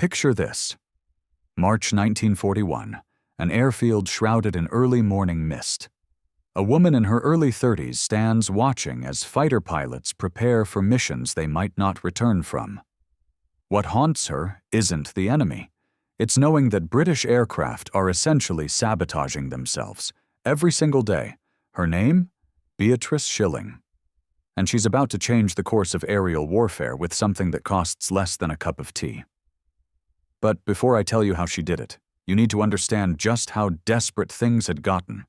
Picture this. March 1941, an airfield shrouded in early morning mist. A woman in her early 30s stands watching as fighter pilots prepare for missions they might not return from. What haunts her isn't the enemy. It's knowing that British aircraft are essentially sabotaging themselves every single day. Her name? Beatrice Schilling. And she's about to change the course of aerial warfare with something that costs less than a cup of tea. But before I tell you how she did it, you need to understand just how desperate things had gotten.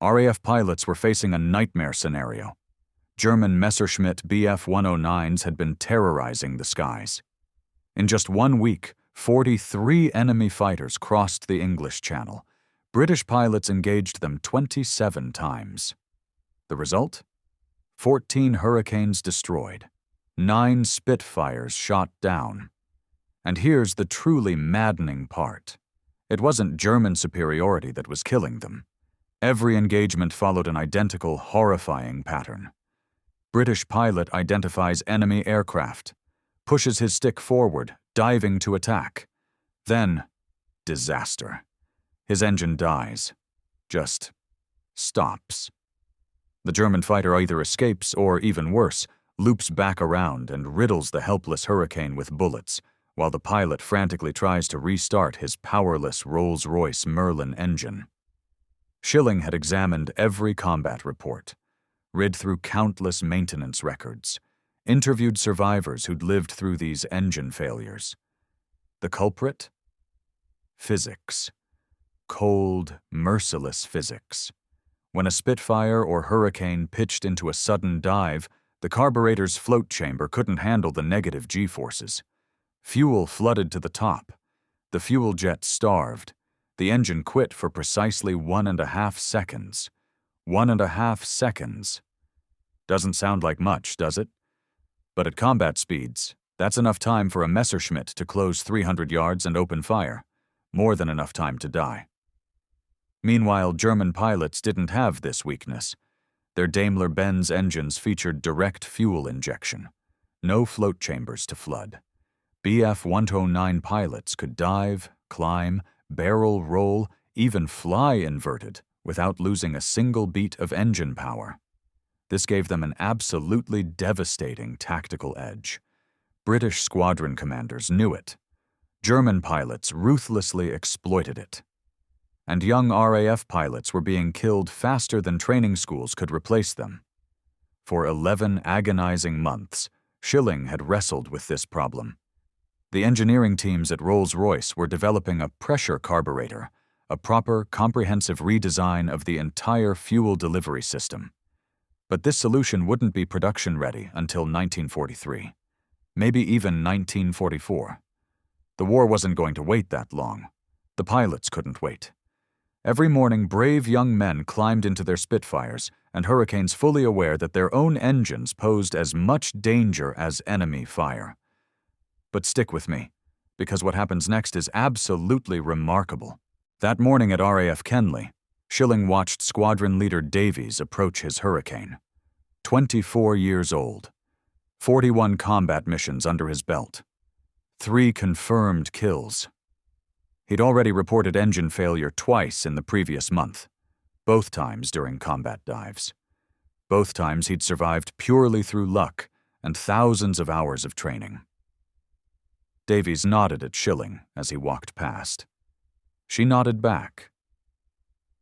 RAF pilots were facing a nightmare scenario. German Messerschmitt Bf-109s had been terrorizing the skies. In just 1 week, 43 enemy fighters crossed the English Channel. British pilots engaged them 27 times. The result? 14 Hurricanes destroyed, 9 Spitfires shot down. And here's the truly maddening part. It wasn't German superiority that was killing them. Every engagement followed an identical, horrifying pattern. British pilot identifies enemy aircraft, pushes his stick forward, diving to attack. Then, disaster. His engine dies. Just stops. The German fighter either escapes or, even worse, loops back around and riddles the helpless Hurricane with bullets, while the pilot frantically tries to restart his powerless Rolls-Royce Merlin engine. Schilling had examined every combat report, read through countless maintenance records, interviewed survivors who'd lived through these engine failures. The culprit? Physics. Cold, merciless physics. When a Spitfire or Hurricane pitched into a sudden dive, the carburetor's float chamber couldn't handle the negative G-forces. Fuel flooded to the top. The fuel jet starved. The engine quit for precisely 1.5 seconds. 1.5 seconds. Doesn't sound like much, does it? But at combat speeds, that's enough time for a Messerschmitt to close 300 yards and open fire. More than enough time to die. Meanwhile, German pilots didn't have this weakness. Their Daimler-Benz engines featured direct fuel injection. No float chambers to flood. Bf-109 pilots could dive, climb, barrel roll, even fly inverted without losing a single beat of engine power. This gave them an absolutely devastating tactical edge. British squadron commanders knew it. German pilots ruthlessly exploited it. And young RAF pilots were being killed faster than training schools could replace them. For 11 agonizing months, Schilling had wrestled with this problem. The engineering teams at Rolls-Royce were developing a pressure carburetor, a proper, comprehensive redesign of the entire fuel delivery system. But this solution wouldn't be production-ready until 1943, maybe even 1944. The war wasn't going to wait that long. The pilots couldn't wait. Every morning, brave young men climbed into their Spitfires, and Hurricanes fully aware that their own engines posed as much danger as enemy fire. But stick with me, because what happens next is absolutely remarkable. That morning at RAF Kenley, Schilling watched Squadron Leader Davies approach his Hurricane. 24 years old, 41 combat missions under his belt, 3 confirmed kills. He'd already reported engine failure twice in the previous month, both times during combat dives. Both times he'd survived purely through luck and thousands of hours of training. Davies nodded at Schilling as he walked past. She nodded back.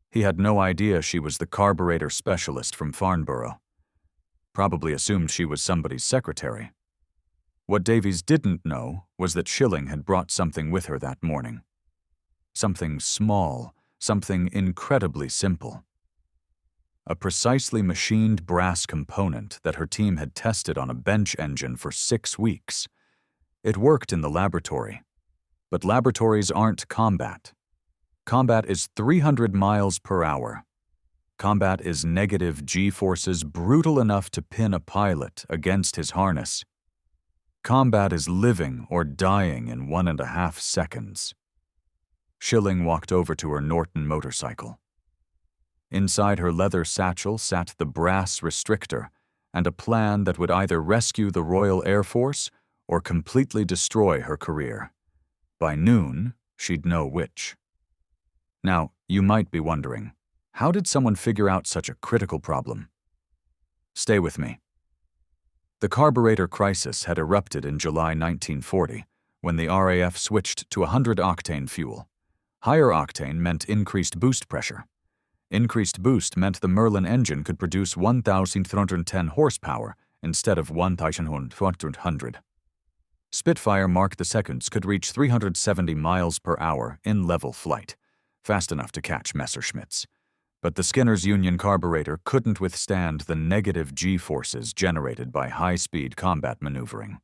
He had no idea she was the carburetor specialist from Farnborough. Probably assumed she was somebody's secretary. What Davies didn't know was that Schilling had brought something with her that morning. Something small, something incredibly simple. A precisely machined brass component that her team had tested on a bench engine for 6 weeks. It worked in the laboratory. But laboratories aren't combat. Combat is 300 miles per hour. Combat is negative G-forces brutal enough to pin a pilot against his harness. Combat is living or dying in 1.5 seconds. Schilling walked over to her Norton motorcycle. Inside her leather satchel sat the brass restrictor and a plan that would either rescue the Royal Air Force or completely destroy her career. By noon, she'd know which. Now, you might be wondering, how did someone figure out such a critical problem? Stay with me. The carburetor crisis had erupted in July 1940 when the RAF switched to 100-octane fuel. Higher octane meant increased boost pressure. Increased boost meant the Merlin engine could produce 1,310 horsepower instead of 1,400. Spitfire Mark II's could reach 370 miles per hour in level flight, fast enough to catch Messerschmitts. But the Skinner's Union carburetor couldn't withstand the negative G-forces generated by high-speed combat maneuvering.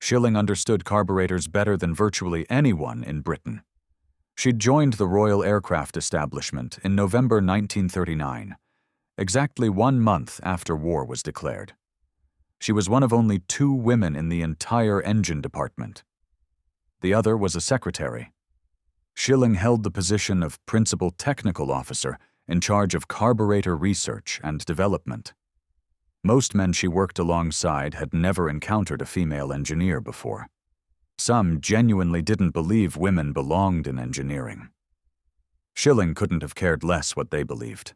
Schilling understood carburetors better than virtually anyone in Britain. She'd joined the Royal Aircraft Establishment in November 1939, exactly 1 month after war was declared. She was one of only 2 women in the entire engine department. The other was a secretary. Schilling held the position of principal technical officer in charge of carburetor research and development. Most men she worked alongside had never encountered a female engineer before. Some genuinely didn't believe women belonged in engineering. Schilling couldn't have cared less what they believed.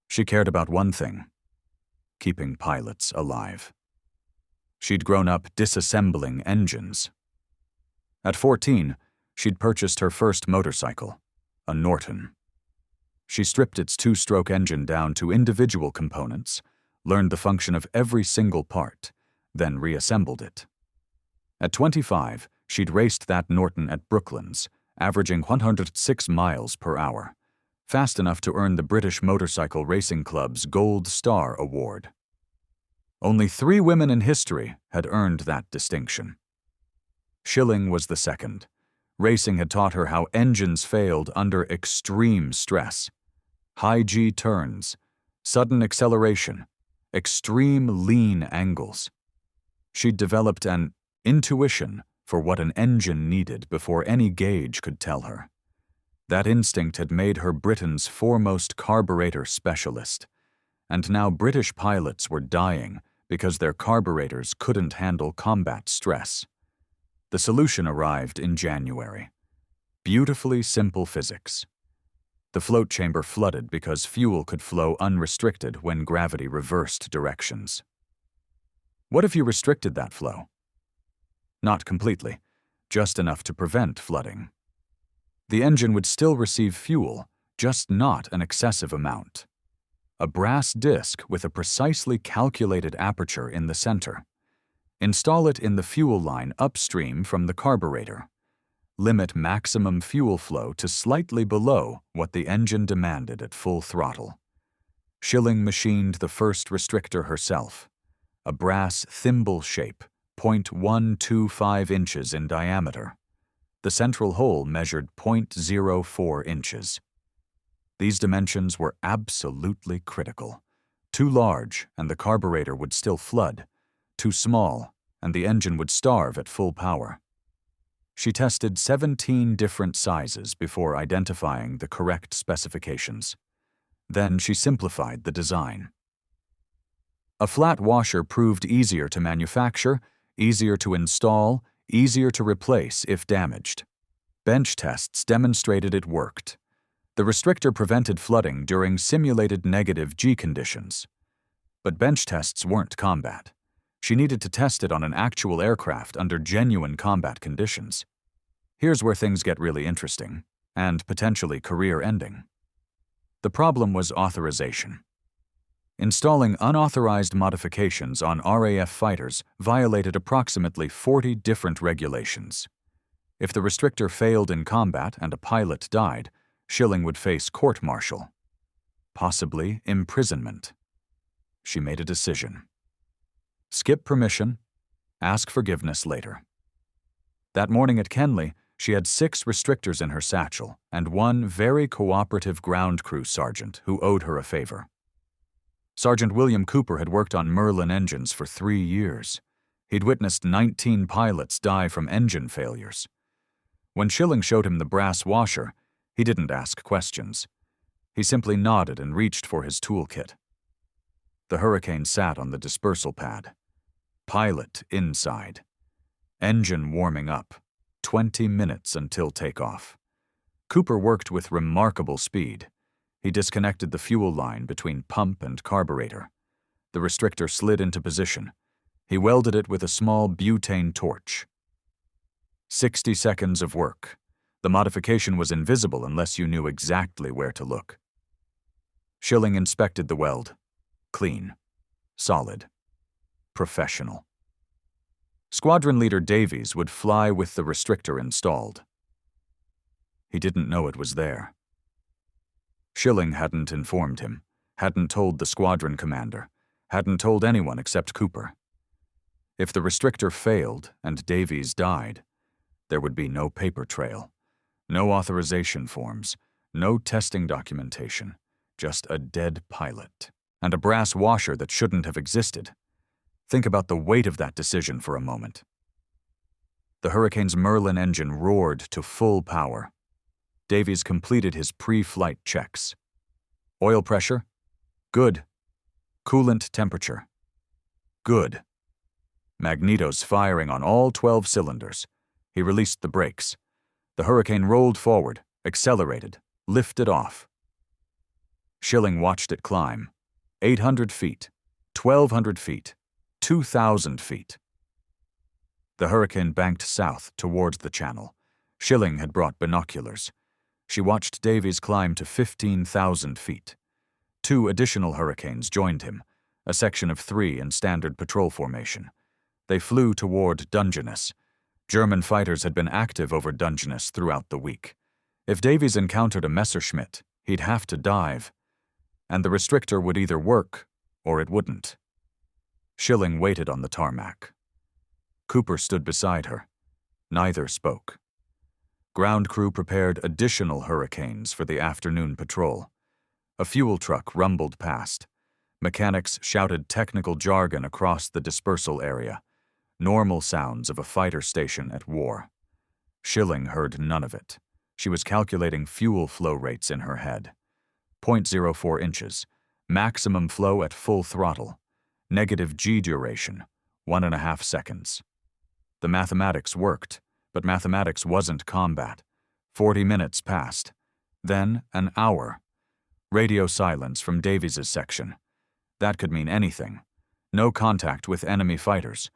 She cared about one thing: keeping pilots alive. She'd grown up disassembling engines. At 14, she'd purchased her first motorcycle, a Norton. She stripped its 2-stroke engine down to individual components, learned the function of every single part, then reassembled it. At 25, she'd raced that Norton at Brooklands, averaging 106 miles per hour, fast enough to earn the British Motorcycle Racing Club's Gold Star Award. Only 3 women in history had earned that distinction. Schilling was the second. Racing had taught her how engines failed under extreme stress. High G turns, sudden acceleration, extreme lean angles. She'd developed an intuition for what an engine needed before any gauge could tell her. That instinct had made her Britain's foremost carburetor specialist, and now British pilots were dying because their carburetors couldn't handle combat stress. The solution arrived in January. Beautifully simple physics. The float chamber flooded because fuel could flow unrestricted when gravity reversed directions. What if you restricted that flow? Not completely, just enough to prevent flooding. The engine would still receive fuel, just not an excessive amount. A brass disc with a precisely calculated aperture in the center. Install it in the fuel line upstream from the carburetor. Limit maximum fuel flow to slightly below what the engine demanded at full throttle. Schilling machined the first restrictor herself, a brass thimble shape, 0.125 inches in diameter. The central hole measured 0.04 inches. These dimensions were absolutely critical. Too large, and the carburetor would still flood. Too small, and the engine would starve at full power. She tested 17 different sizes before identifying the correct specifications. Then she simplified the design. A flat washer proved easier to manufacture, easier to install, easier to replace if damaged. Bench tests demonstrated it worked. The restrictor prevented flooding during simulated negative G conditions. But bench tests weren't combat. She needed to test it on an actual aircraft under genuine combat conditions. Here's where things get really interesting, and potentially career-ending. The problem was authorization. Installing unauthorized modifications on RAF fighters violated approximately 40 different regulations. If the restrictor failed in combat and a pilot died, Schilling would face court-martial, possibly imprisonment. She made a decision. Skip permission, ask forgiveness later. That morning at Kenley, she had 6 restrictors in her satchel and one very cooperative ground crew sergeant who owed her a favor. Sergeant William Cooper had worked on Merlin engines for 3 years. He'd witnessed 19 pilots die from engine failures. When Schilling showed him the brass washer, he didn't ask questions. He simply nodded and reached for his toolkit. The Hurricane sat on the dispersal pad. Pilot inside. Engine warming up. 20 minutes until takeoff. Cooper worked with remarkable speed. He disconnected the fuel line between pump and carburetor. The restrictor slid into position. He welded it with a small butane torch. 60 seconds of work. The modification was invisible unless you knew exactly where to look. Schilling inspected the weld. Clean. Solid. Professional. Squadron Leader Davies would fly with the restrictor installed. He didn't know it was there. Schilling hadn't informed him, hadn't told the squadron commander, hadn't told anyone except Cooper. If the restrictor failed and Davies died, there would be no paper trail, no authorization forms, no testing documentation, just a dead pilot, and a brass washer that shouldn't have existed. Think about the weight of that decision for a moment. The Hurricane's Merlin engine roared to full power. Davies completed his pre-flight checks. Oil pressure? Good. Coolant temperature? Good. Magnetos firing on all 12 cylinders. He released the brakes. The Hurricane rolled forward, accelerated, lifted off. Schilling watched it climb. 800 feet, 1,200 feet, 2,000 feet. The Hurricane banked south towards the channel. Schilling had brought binoculars. She watched Davies climb to 15,000 feet. 2 additional Hurricanes joined him, a section of 3 in standard patrol formation. They flew toward Dungeness. German fighters had been active over Dungeness throughout the week. If Davies encountered a Messerschmitt, he'd have to dive, and the restrictor would either work or it wouldn't. Schilling waited on the tarmac. Cooper stood beside her. Neither spoke. Ground crew prepared additional Hurricanes for the afternoon patrol. A fuel truck rumbled past. Mechanics shouted technical jargon across the dispersal area, normal sounds of a fighter station at war. Schilling heard none of it. She was calculating fuel flow rates in her head. 0.04 inches, maximum flow at full throttle, negative G duration, 1.5 seconds. The mathematics worked, but mathematics wasn't combat. 40 minutes passed. Then an hour. Radio silence from Davies's section. That could mean anything. No contact with enemy fighters,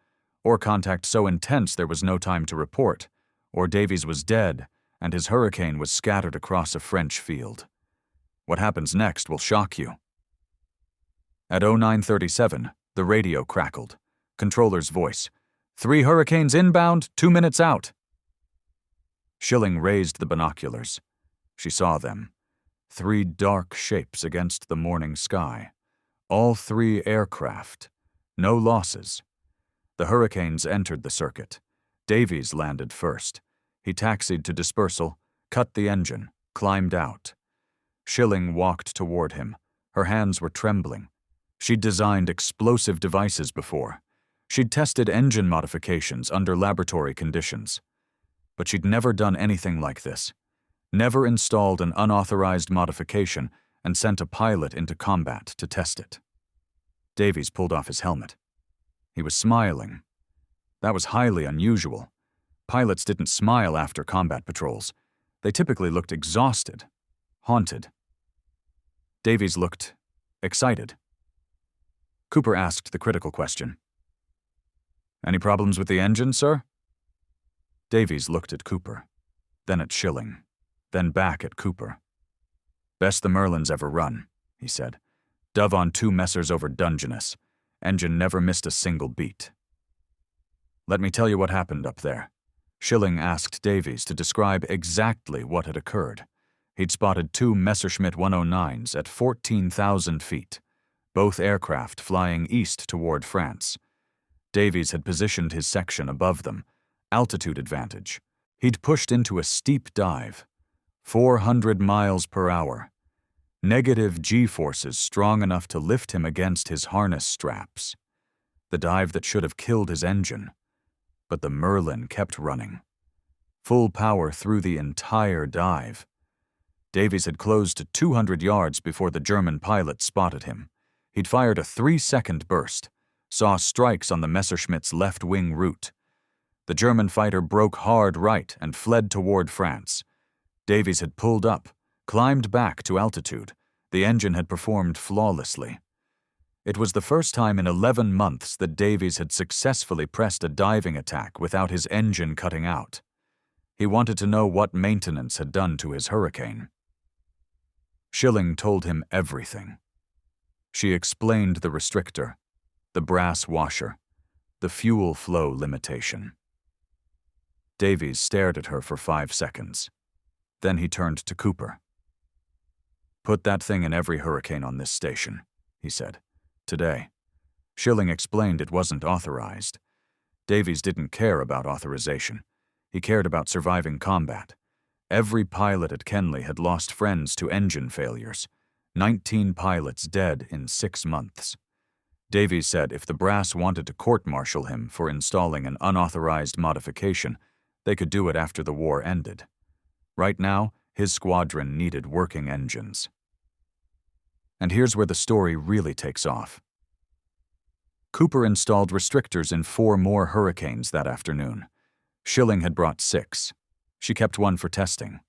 or contact so intense there was no time to report, or Davies was dead and his Hurricane was scattered across a French field. What happens next will shock you. At 0937, the radio crackled. Controller's voice. 3 Hurricanes inbound, 2 minutes out. Schilling raised the binoculars. She saw them. 3 dark shapes against the morning sky. All 3 aircraft. No losses. The Hurricanes entered the circuit. Davies landed first. He taxied to dispersal, cut the engine, climbed out. Schilling walked toward him. Her hands were trembling. She'd designed explosive devices before. She'd tested engine modifications under laboratory conditions. But she'd never done anything like this. Never installed an unauthorized modification and sent a pilot into combat to test it. Davies pulled off his helmet. He was smiling. That was highly unusual. Pilots didn't smile after combat patrols. They typically looked exhausted, haunted. Davies looked excited. Cooper asked the critical question. "Any problems with the engine, sir?" Davies looked at Cooper, then at Schilling, then back at Cooper. "Best the Merlin's ever run," he said. "Dove on 2 Messers over Dungeness. Engine never missed a single beat." "Let me tell you what happened up there." Schilling asked Davies to describe exactly what had occurred. He'd spotted 2 Messerschmitt 109s at 14,000 feet, both aircraft flying east toward France. Davies had positioned his section above them, altitude advantage. He'd pushed into a steep dive, 400 miles per hour. Negative G-forces strong enough to lift him against his harness straps. The dive that should have killed his engine. But the Merlin kept running. Full power through the entire dive. Davies had closed to 200 yards before the German pilot spotted him. He'd fired a 3-second burst, saw strikes on the Messerschmitt's left wing root. The German fighter broke hard right and fled toward France. Davies had pulled up, climbed back to altitude. The engine had performed flawlessly. It was the first time in 11 months that Davies had successfully pressed a diving attack without his engine cutting out. He wanted to know what maintenance had done to his Hurricane. Schilling told him everything. She explained the restrictor, the brass washer, the fuel flow limitation. Davies stared at her for 5 seconds. Then he turned to Cooper. "Put that thing in every Hurricane on this station," he said. "Today." Schilling explained it wasn't authorized. Davies didn't care about authorization. He cared about surviving combat. Every pilot at Kenley had lost friends to engine failures. 19 pilots dead in 6 months. Davies said if the brass wanted to court-martial him for installing an unauthorized modification, they could do it after the war ended. Right now, his squadron needed working engines. And here's where the story really takes off. Cooper installed restrictors in 4 more Hurricanes that afternoon. Schilling had brought 6. She kept one for testing.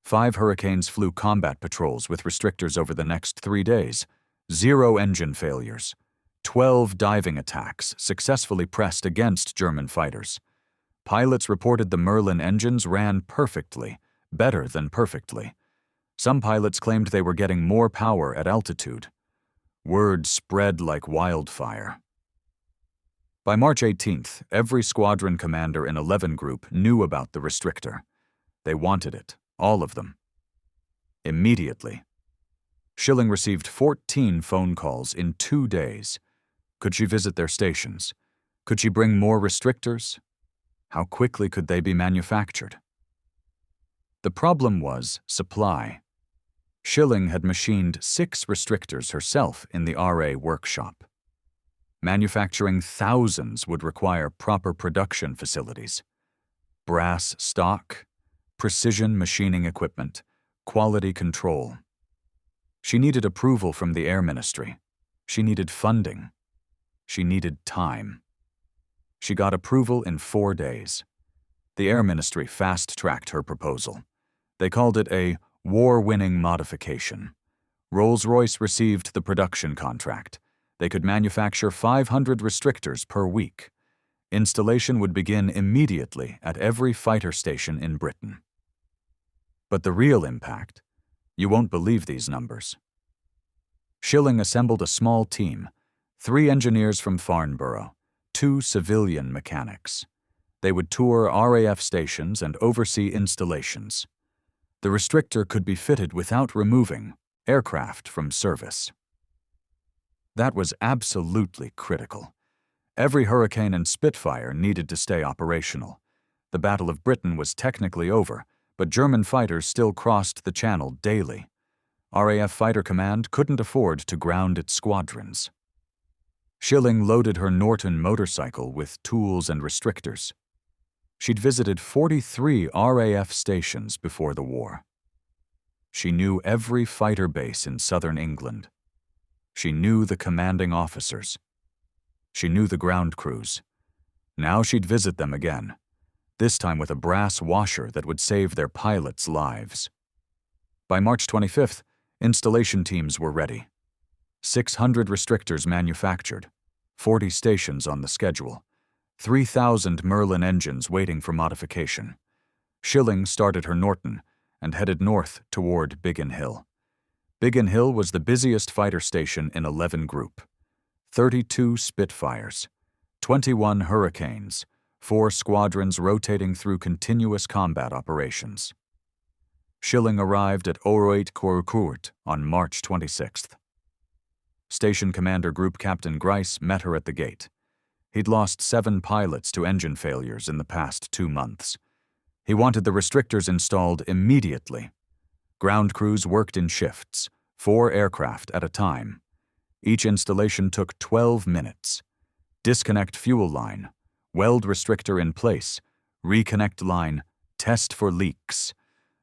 5 Hurricanes flew combat patrols with restrictors over the next 3 days. 0 engine failures. 12 diving attacks successfully pressed against German fighters. Pilots reported the Merlin engines ran perfectly, better than perfectly. Some pilots claimed they were getting more power at altitude. Word spread like wildfire. By March 18th, every squadron commander in 11 Group knew about the restrictor. They wanted it, all of them. Immediately. Schilling received 14 phone calls in 2 days. Could she visit their stations? Could she bring more restrictors? How quickly could they be manufactured? The problem was supply. Schilling had machined 6 restrictors herself in the RA workshop. Manufacturing thousands would require proper production facilities. Brass stock, precision machining equipment, quality control. She needed approval from the Air Ministry. She needed funding. She needed time. She got approval in 4 days. The Air Ministry fast-tracked her proposal. They called it a war-winning modification. Rolls-Royce received the production contract. They could manufacture 500 restrictors per week. Installation would begin immediately at every fighter station in Britain. But the real impact, you won't believe these numbers. Schilling assembled a small team, 3 engineers from Farnborough, 2 civilian mechanics. They would tour RAF stations and oversee installations. The restrictor could be fitted without removing aircraft from service. That was absolutely critical. Every Hurricane and Spitfire needed to stay operational. The Battle of Britain was technically over, but German fighters still crossed the Channel daily. RAF Fighter Command couldn't afford to ground its squadrons. Schilling loaded her Norton motorcycle with tools and restrictors. She'd visited 43 RAF stations before the war. She knew every fighter base in southern England. She knew the commanding officers. She knew the ground crews. Now she'd visit them again, this time with a brass washer that would save their pilots' lives. By March 25th, installation teams were ready. 600 restrictors manufactured, 40 stations on the schedule, 3,000 Merlin engines waiting for modification. Schilling started her Norton and headed north toward Biggin Hill. Biggin Hill was the busiest fighter station in 11 Group. 32 Spitfires, 21 Hurricanes, 4 squadrons rotating through continuous combat operations. Schilling arrived at Orifice on March 26th. Station Commander Group Captain Grice met her at the gate. He'd lost 7 pilots to engine failures in the past 2 months. He wanted the restrictors installed immediately. Ground crews worked in shifts, 4 aircraft at a time. Each installation took 12 minutes. Disconnect fuel line, weld restrictor in place, reconnect line, test for leaks.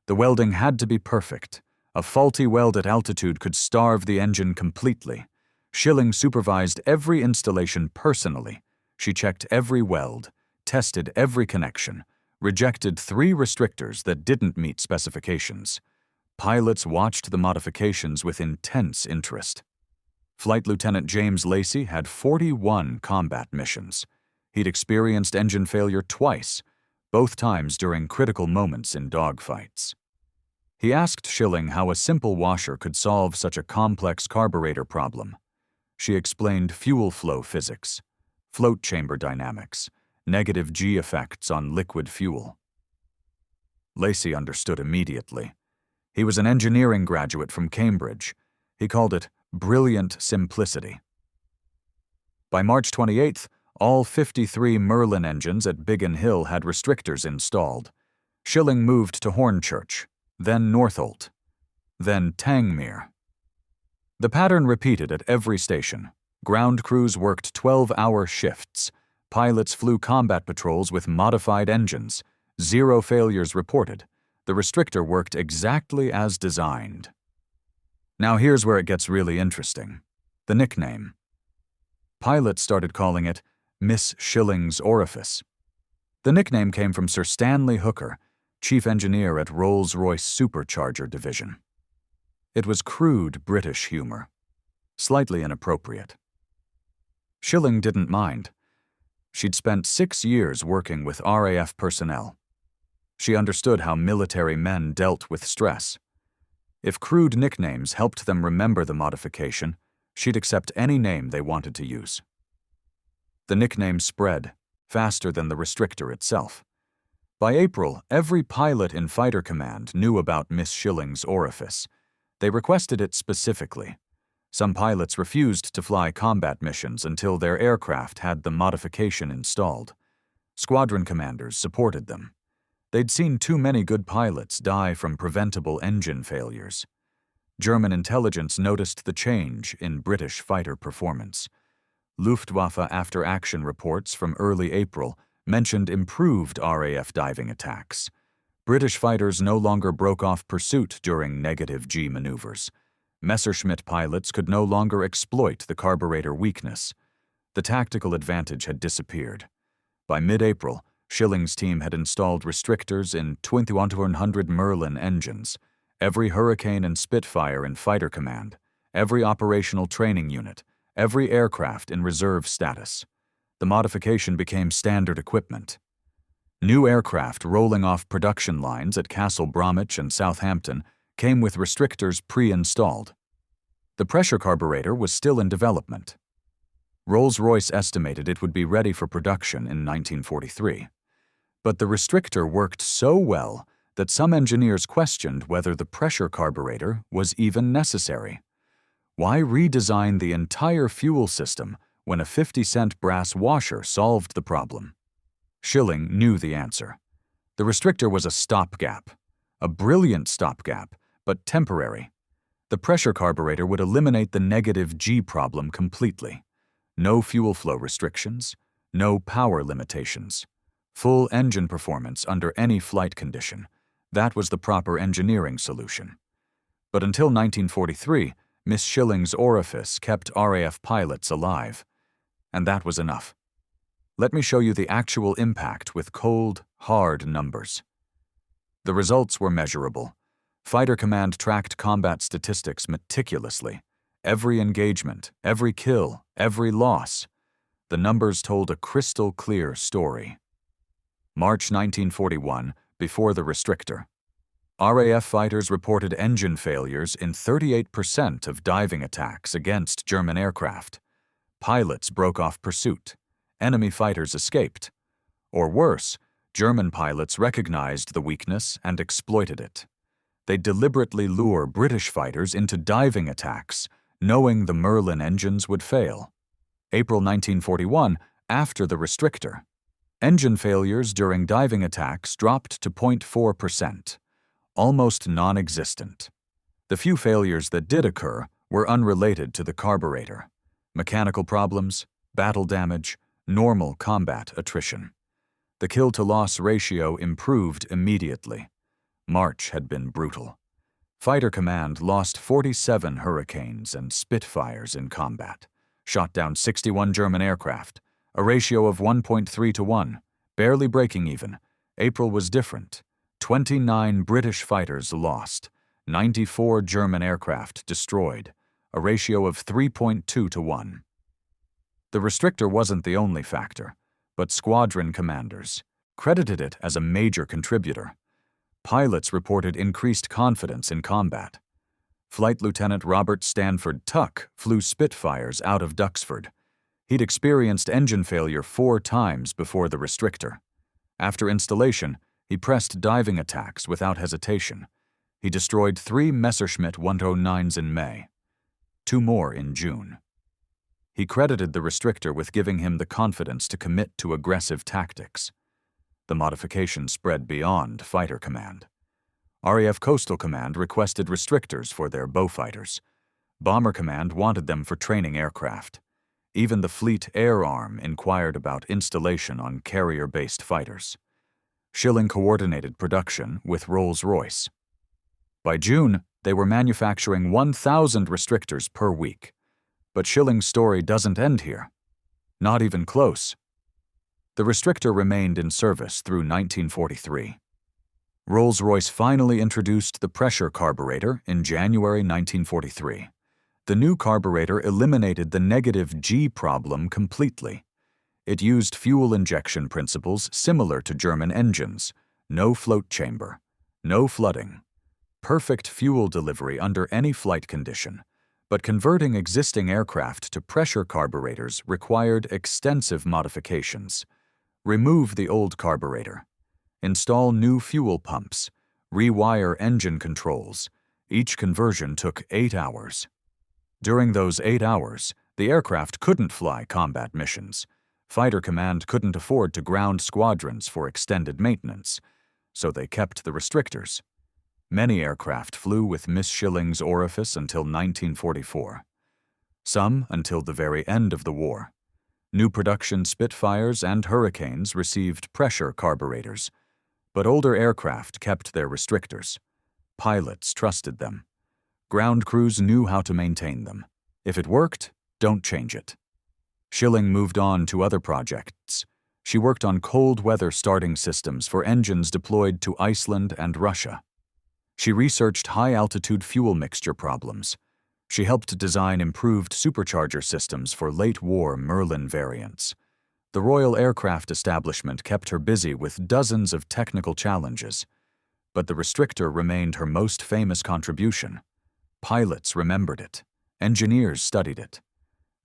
The welding had to be perfect. A faulty weld at altitude could starve the engine completely. Schilling supervised every installation personally. She checked every weld, tested every connection, rejected 3 restrictors that didn't meet specifications. Pilots watched the modifications with intense interest. Flight Lieutenant James Lacey had 41 combat missions. He'd experienced engine failure twice, both times during critical moments in dogfights. He asked Schilling how a simple washer could solve such a complex carburetor problem. She explained fuel flow physics, float chamber dynamics, negative G effects on liquid fuel. Lacey understood immediately. He was an engineering graduate from Cambridge. He called it brilliant simplicity. By March 28th, all 53 Merlin engines at Biggin Hill had restrictors installed. Schilling moved to Hornchurch, then Northolt, then Tangmere. The pattern repeated at every station. Ground crews worked 12-hour shifts. Pilots flew combat patrols with modified engines. 0 failures reported. The restrictor worked exactly as designed. Now here's where it gets really interesting. The nickname. Pilots started calling it Miss Schilling's Orifice. The nickname came from Sir Stanley Hooker, chief engineer at Rolls-Royce Supercharger Division. It was crude British humor, slightly inappropriate. Schilling didn't mind. She'd spent 6 years working with RAF personnel. She understood how military men dealt with stress. If crude nicknames helped them remember the modification, she'd accept any name they wanted to use. The nickname spread, faster than the restrictor itself. By April, every pilot in Fighter Command knew about Miss Schilling's Orifice. They requested it specifically. Some pilots refused to fly combat missions until their aircraft had the modification installed. Squadron commanders supported them. They'd seen too many good pilots die from preventable engine failures. German intelligence noticed the change in British fighter performance. Luftwaffe after-action reports from early April mentioned improved RAF diving attacks. British fighters no longer broke off pursuit during negative G maneuvers. Messerschmitt pilots could no longer exploit the carburetor weakness. The tactical advantage had disappeared. By mid-April, Schilling's team had installed restrictors in 2100 Merlin engines, every Hurricane and Spitfire in Fighter Command, every operational training unit, every aircraft in reserve status. The modification became standard equipment. New aircraft rolling off production lines at Castle Bromwich and Southampton came with restrictors pre-installed. The pressure carburetor was still in development. Rolls-Royce estimated it would be ready for production in 1943. But the restrictor worked so well that some engineers questioned whether the pressure carburetor was even necessary. Why redesign the entire fuel system when a 50-cent brass washer solved the problem? Schilling knew the answer. The restrictor was a stopgap, a brilliant stopgap, but temporary. The pressure carburetor would eliminate the negative G problem completely. No fuel flow restrictions, no power limitations. Full engine performance under any flight condition. That was the proper engineering solution. But until 1943, Miss Schilling's Orifice kept RAF pilots alive. And that was enough. Let me show you the actual impact with cold, hard numbers. The results were measurable. Fighter Command tracked combat statistics meticulously. Every engagement, every kill, every loss. The numbers told a crystal-clear story. March 1941, before the restrictor. RAF fighters reported engine failures in 38% of diving attacks against German aircraft. Pilots broke off pursuit. Enemy fighters escaped. Or worse, German pilots recognized the weakness and exploited it. They deliberately lure British fighters into diving attacks, knowing the Merlin engines would fail. April 1941, after the restrictor. Engine failures during diving attacks dropped to 0.4%, almost non-existent. The few failures that did occur were unrelated to the carburetor. Mechanical problems, battle damage, normal combat attrition. The kill-to-loss ratio improved immediately. March had been brutal. Fighter Command lost 47 Hurricanes and Spitfires in combat, shot down 61 German aircraft, a ratio of 1.3 to 1, Barely breaking even, April was different. 29 British fighters lost, 94 German aircraft destroyed, a ratio of 3.2 to 1. The restrictor wasn't the only factor, but squadron commanders credited it as a major contributor. Pilots reported increased confidence in combat. Flight Lieutenant Robert Stanford Tuck flew Spitfires out of Duxford. He'd experienced engine failure 4 times before the restrictor. After installation, he pressed diving attacks without hesitation. He destroyed 3 Messerschmitt 109s in May, 2 more in June. He credited the restrictor with giving him the confidence to commit to aggressive tactics. The modification spread beyond Fighter Command. RAF Coastal Command requested restrictors for their Beaufighters. Bomber Command wanted them for training aircraft. Even the Fleet Air Arm inquired about installation on carrier-based fighters. Schilling coordinated production with Rolls-Royce. By June, they were manufacturing 1,000 restrictors per week. But Schilling's story doesn't end here. Not even close. The restrictor remained in service through 1943. Rolls-Royce finally introduced the pressure carburetor in January 1943. The new carburetor eliminated the negative G problem completely. It used fuel injection principles similar to German engines: no float chamber, no flooding, perfect fuel delivery under any flight condition. But converting existing aircraft to pressure carburetors required extensive modifications. Remove the old carburetor. Install new fuel pumps. Rewire engine controls. Each conversion took 8 hours. During those 8 hours, the aircraft couldn't fly combat missions. Fighter Command couldn't afford to ground squadrons for extended maintenance, so they kept the restrictors. Many aircraft flew with Miss Schilling's Orifice until 1944. Some until the very end of the war. New production Spitfires and Hurricanes received pressure carburetors, but older aircraft kept their restrictors. Pilots trusted them. Ground crews knew how to maintain them. If it worked, don't change it. Schilling moved on to other projects. She worked on cold weather starting systems for engines deployed to Iceland and Russia. She researched high-altitude fuel mixture problems. She helped design improved supercharger systems for late-war Merlin variants. The Royal Aircraft Establishment kept her busy with dozens of technical challenges. But the restrictor remained her most famous contribution. Pilots remembered it. Engineers studied it.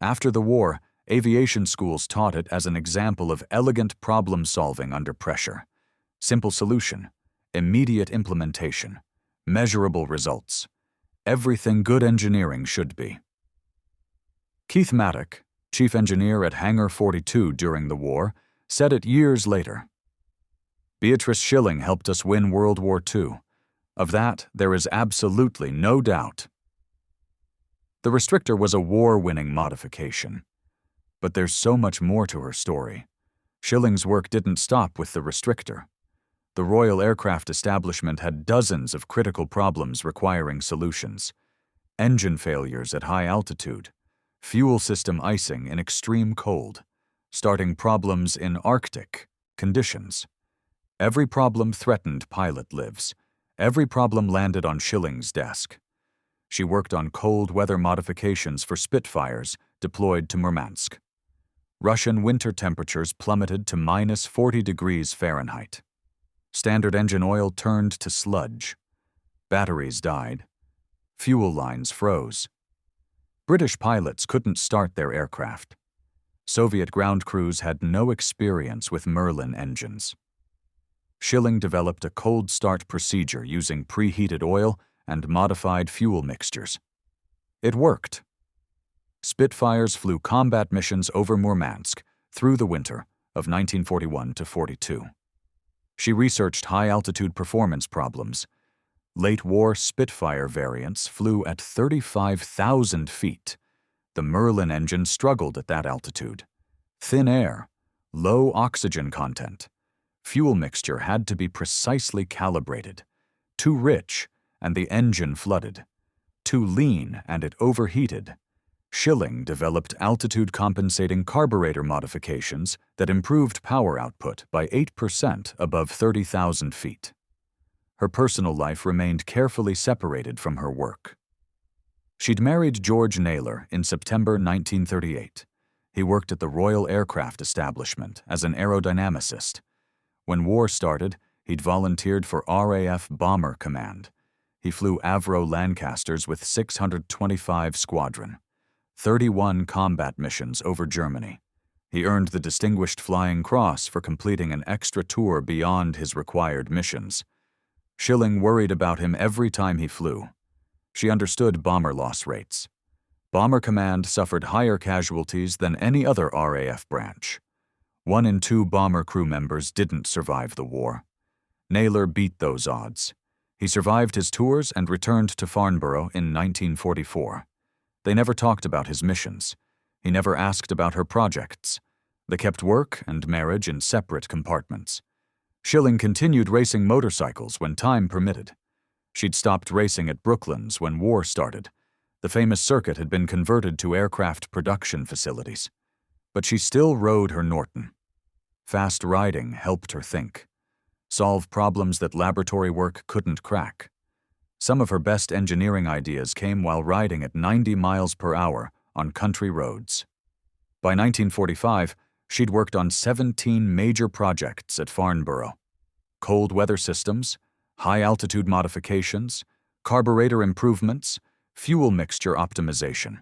After the war, aviation schools taught it as an example of elegant problem-solving under pressure. Simple solution, immediate implementation, measurable results. Everything good engineering should be. Keith Maddock, chief engineer at Hangar 42 during the war, said it years later. Beatrice Schilling helped us win World War II. Of that, there is absolutely no doubt. The restrictor was a war-winning modification. But there's so much more to her story. Schilling's work didn't stop with the restrictor. The Royal Aircraft Establishment had dozens of critical problems requiring solutions. Engine failures at high altitude, fuel system icing in extreme cold, starting problems in Arctic conditions. Every problem threatened pilot lives. Every problem landed on Schilling's desk. She worked on cold weather modifications for Spitfires deployed to Murmansk. Russian winter temperatures plummeted to -40 degrees Fahrenheit. Standard engine oil turned to sludge. Batteries died. Fuel lines froze. British pilots couldn't start their aircraft. Soviet ground crews had no experience with Merlin engines. Schilling developed a cold start procedure using preheated oil and modified fuel mixtures. It worked. Spitfires flew combat missions over Murmansk through the winter of 1941 to 42. She researched high-altitude performance problems. Late-war Spitfire variants flew at 35,000 feet. The Merlin engine struggled at that altitude. Thin air, low oxygen content. Fuel mixture had to be precisely calibrated. Too rich, and the engine flooded. Too lean, and it overheated. Schilling developed altitude-compensating carburetor modifications that improved power output by 8% above 30,000 feet. Her personal life remained carefully separated from her work. She'd married George Naylor in September 1938. He worked at the Royal Aircraft Establishment as an aerodynamicist. When war started, he'd volunteered for RAF Bomber Command. He flew Avro Lancasters with 625 Squadron, 31 combat missions over Germany. He earned the Distinguished Flying Cross for completing an extra tour beyond his required missions. Schilling worried about him every time he flew. She understood bomber loss rates. Bomber Command suffered higher casualties than any other RAF branch. 1 in 2 bomber crew members didn't survive the war. Naylor beat those odds. He survived his tours and returned to Farnborough in 1944. They never talked about his missions. He never asked about her projects. They kept work and marriage in separate compartments. Schilling continued racing motorcycles when time permitted. She'd stopped racing at Brooklands when war started. The famous circuit had been converted to aircraft production facilities. But she still rode her Norton. Fast riding helped her think, solve problems that laboratory work couldn't crack. Some of her best engineering ideas came while riding at 90 miles per hour on country roads. By 1945, she'd worked on 17 major projects at Farnborough: cold weather systems, high-altitude modifications, carburetor improvements, fuel mixture optimization,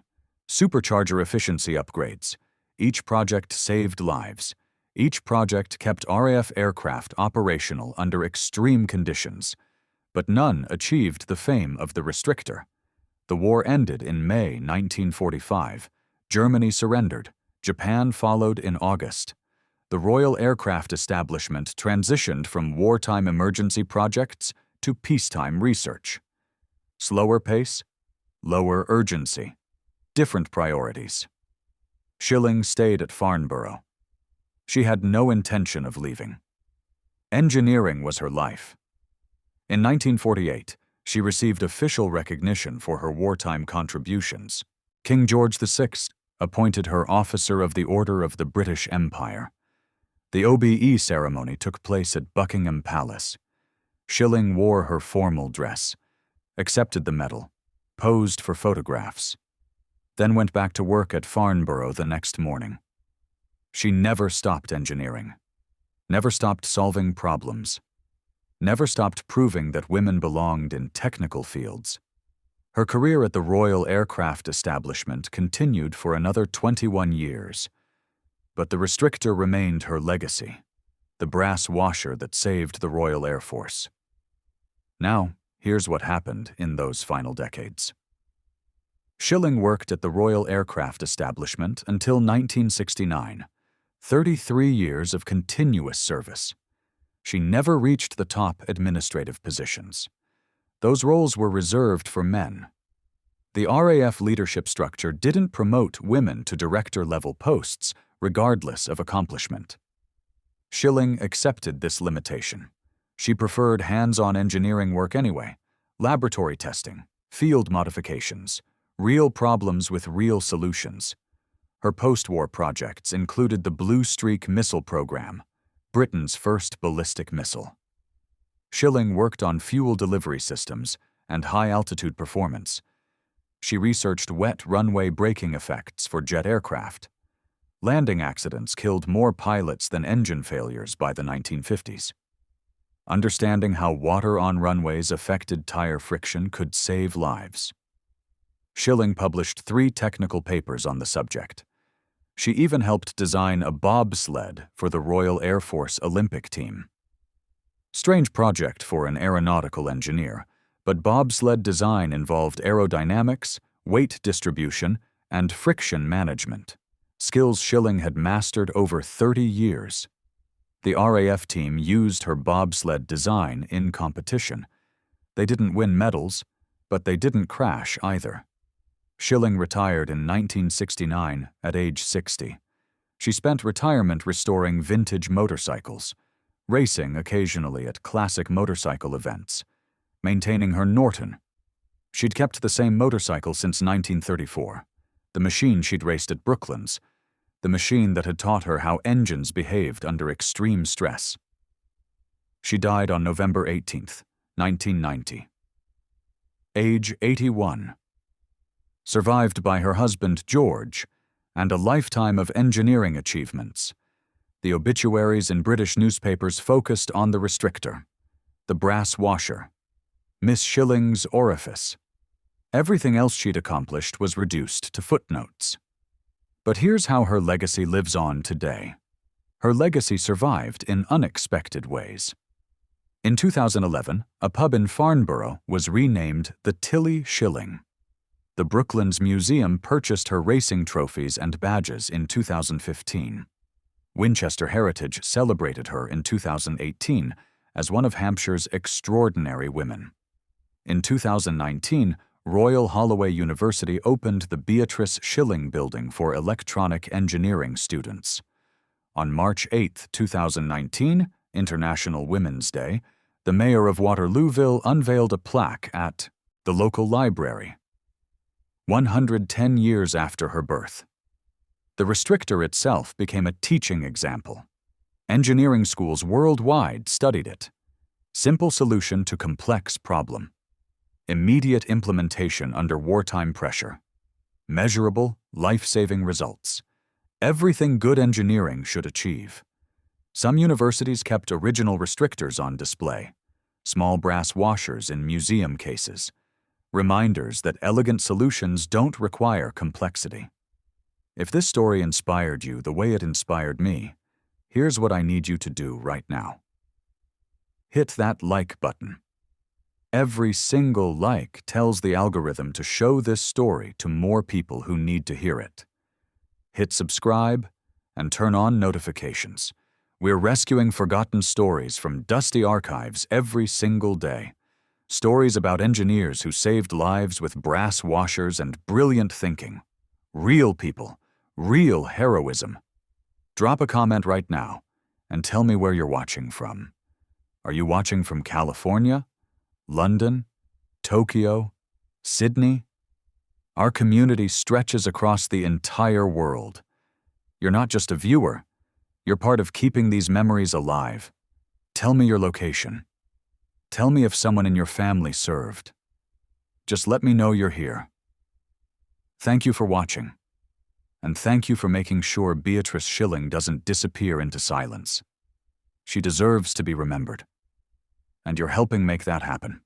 supercharger efficiency upgrades. Each project saved lives. Each project kept RAF aircraft operational under extreme conditions, but none achieved the fame of the restrictor. The war ended in May 1945. Germany surrendered. Japan followed in August. The Royal Aircraft Establishment transitioned from wartime emergency projects to peacetime research. Slower pace, lower urgency, different priorities. Schilling stayed at Farnborough. She had no intention of leaving. Engineering was her life. In 1948, she received official recognition for her wartime contributions. King George VI appointed her Officer of the Order of the British Empire. The OBE ceremony took place at Buckingham Palace. Schilling wore her formal dress, accepted the medal, posed for photographs, then went back to work at Farnborough the next morning. She never stopped engineering, never stopped solving problems, never stopped proving that women belonged in technical fields. Her career at the Royal Aircraft Establishment continued for another 21 years. But the restrictor remained her legacy, the brass washer that saved the Royal Air Force. Now, here's what happened in those final decades. Schilling worked at the Royal Aircraft Establishment until 1969, 33 years of continuous service. She never reached the top administrative positions. Those roles were reserved for men. The RAF leadership structure didn't promote women to director-level posts, regardless of accomplishment. Schilling accepted this limitation. She preferred hands-on engineering work anyway: laboratory testing, field modifications, real problems with real solutions. Her post-war projects included the Blue Streak missile program, Britain's first ballistic missile. Schilling worked on fuel delivery systems and high-altitude performance. She researched wet runway braking effects for jet aircraft. Landing accidents killed more pilots than engine failures by the 1950s. Understanding how water on runways affected tire friction could save lives. Schilling published 3 technical papers on the subject. She even helped design a bobsled for the Royal Air Force Olympic team. Strange project for an aeronautical engineer, but bobsled design involved aerodynamics, weight distribution, and friction management, skills Schilling had mastered over 30 years. The RAF team used her bobsled design in competition. They didn't win medals, but they didn't crash either. Schilling retired in 1969 at age 60. She spent retirement restoring vintage motorcycles, racing occasionally at classic motorcycle events, maintaining her Norton. She'd kept the same motorcycle since 1934. the machine she'd raced at Brooklands, the machine that had taught her how engines behaved under extreme stress. She died on November 18th, 1990. Age 81. Survived by her husband George and a lifetime of engineering achievements. The obituaries in British newspapers focused on the restrictor, the brass washer, Miss Schilling's Orifice. Everything else she'd accomplished was reduced to footnotes. But here's how her legacy lives on today. Her legacy survived in unexpected ways. In 2011, a pub in Farnborough was renamed the Tilly Schilling. The Brooklands Museum purchased her racing trophies and badges in 2015. Winchester Heritage celebrated her in 2018 as one of Hampshire's extraordinary women. In 2019, Royal Holloway University opened the Beatrice Schilling Building for electronic engineering students. On March 8, 2019, International Women's Day, the mayor of Waterlooville unveiled a plaque at the local library. 110 years after her birth. The restrictor itself became a teaching example. Engineering schools worldwide studied it. Simple solution to complex problem. Immediate implementation under wartime pressure. Measurable, life-saving results. Everything good engineering should achieve. Some universities kept original restrictors on display, small brass washers in museum cases, reminders that elegant solutions don't require complexity. If this story inspired you the way it inspired me, here's what I need you to do right now. Hit that like button. Every single like tells the algorithm to show this story to more people who need to hear it. Hit subscribe and turn on notifications. We're rescuing forgotten stories from dusty archives every single day. Stories about engineers who saved lives with brass washers and brilliant thinking. Real people, real heroism. Drop a comment right now and tell me where you're watching from. Are you watching from California, London, Tokyo, Sydney? Our community stretches across the entire world. You're not just a viewer. You're part of keeping these memories alive. Tell me your location. Tell me if someone in your family served. Just let me know you're here. Thank you for watching. And thank you for making sure Beatrice Schilling doesn't disappear into silence. She deserves to be remembered. And you're helping make that happen.